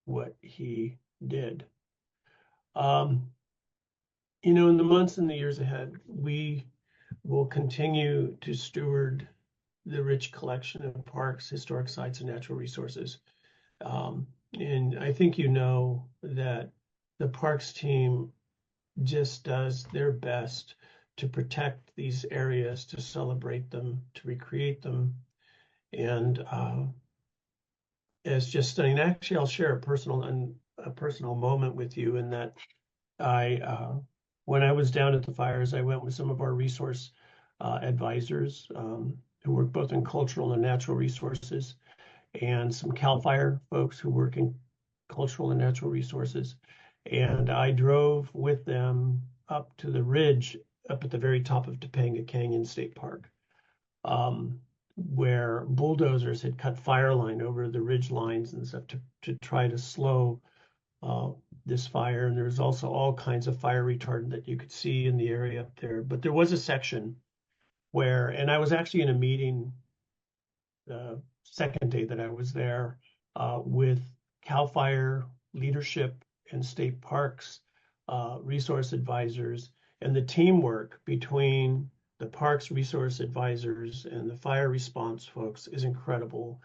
what he did. You know, in the months and the years ahead, we will continue to steward the rich collection of parks, historic sites, and natural resources. And I think you know that the parks team just does their best to protect these areas, to celebrate them, to recreate them. And it's just stunning. Actually, I'll share a personal moment with you in that when I was down at the fires, I went with some of our resource advisors who work both in cultural and natural resources, and some CAL FIRE folks who work in cultural and natural resources. And I drove with them up to the ridge up at the very top of Topanga Canyon State Park, where bulldozers had cut fire line over the ridge lines and stuff to try to slow this fire. And there's also all kinds of fire retardant that you could see in the area up there. But there was a section where, and I was actually in a meeting the second day that I was there with CAL FIRE leadership and state parks resource advisors, and the teamwork between the parks resource advisors and the fire response folks is incredible.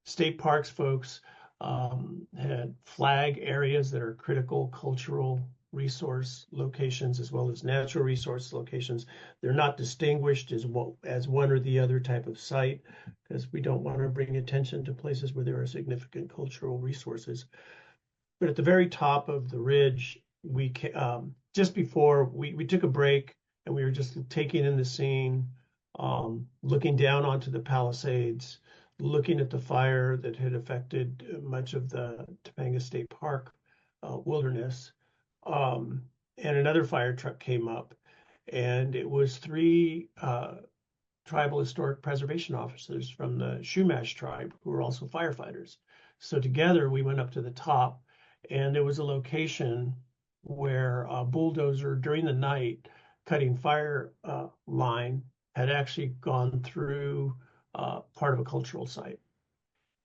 State parks folks had flag areas that are critical cultural resource locations as well as natural resource locations. They're not distinguished as one or the other type of site because we don't want to bring attention to places where there are significant cultural resources. But at the very top of the ridge, we just before we took a break and we were just taking in the scene, looking down onto the Palisades, looking at the fire that had affected much of the Topanga State Park wilderness. And another fire truck came up, and it was three tribal historic preservation officers from the Chumash tribe who were also firefighters. So together we went up to the top, and there was a location where a bulldozer during the night cutting fire line had actually gone through part of a cultural site.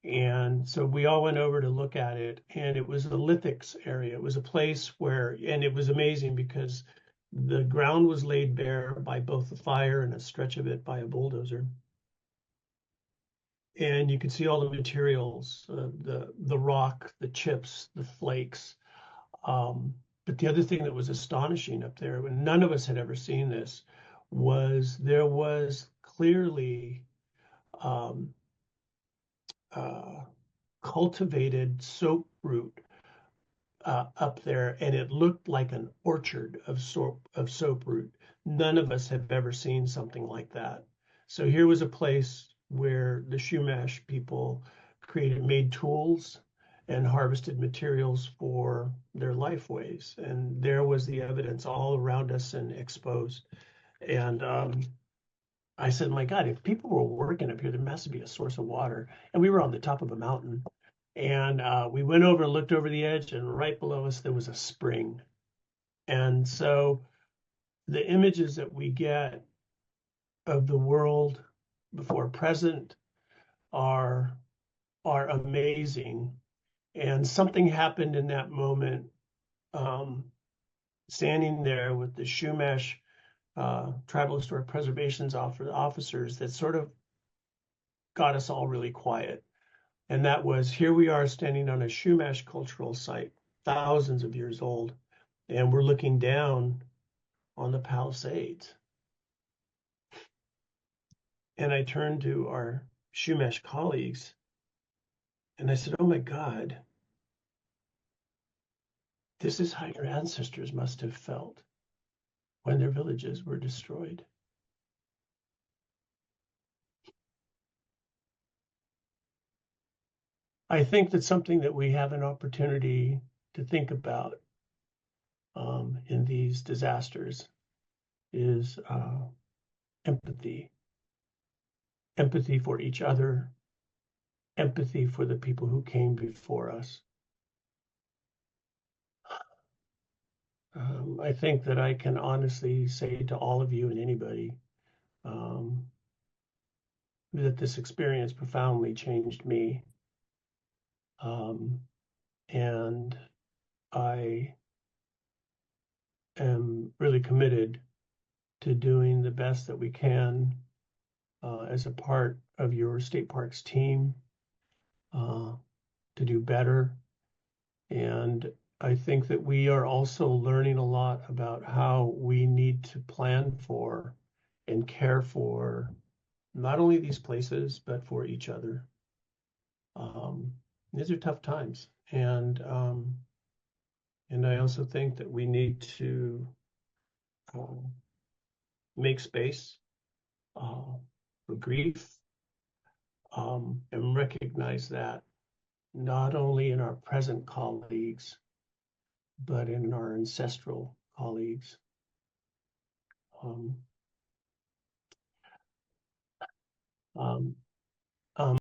And so we all went over to look at it, and it was the lithics area. It was a place where, and it was amazing because the ground was laid bare by both the fire and a stretch of it by a bulldozer. And you could see all the materials, the rock, the chips, the flakes. But the other thing that was astonishing up there, and none of us had ever seen this, was there was clearly cultivated soap root up there, and it looked like an orchard of soap root. None of us have ever seen something like that. So here was a place where the Chumash people made tools and harvested materials for their lifeways, and there was the evidence all around us and exposed. And I said, my God, if people were working up here, there must be a source of water. And we were on the top of a mountain. And we went over and looked over the edge, and right below us, there was a spring. And so the images that we get of the world before present are amazing. And something happened in that moment, standing there with the Chumash Tribal Historic Preservation's officers, that sort of got us all really quiet. And that was, here we are standing on a Chumash cultural site, thousands of years old, and we're looking down on the Palisades. And I turned to our Chumash colleagues and I said, oh my God, this is how your ancestors must have felt when their villages were destroyed. I think that's something that we have an opportunity to think about in these disasters is empathy. Empathy for each other, empathy for the people who came before us. I think that I can honestly say to all of you and anybody that this experience profoundly changed me. And I am really committed to doing the best that we can as a part of your state parks team to do better. And I think that we are also learning a lot about how we need to plan for and care for not only these places, but for each other. These are tough times. And I also think that we need to make space for grief and recognize that not only in our present colleagues, but in our ancestral colleagues. Um,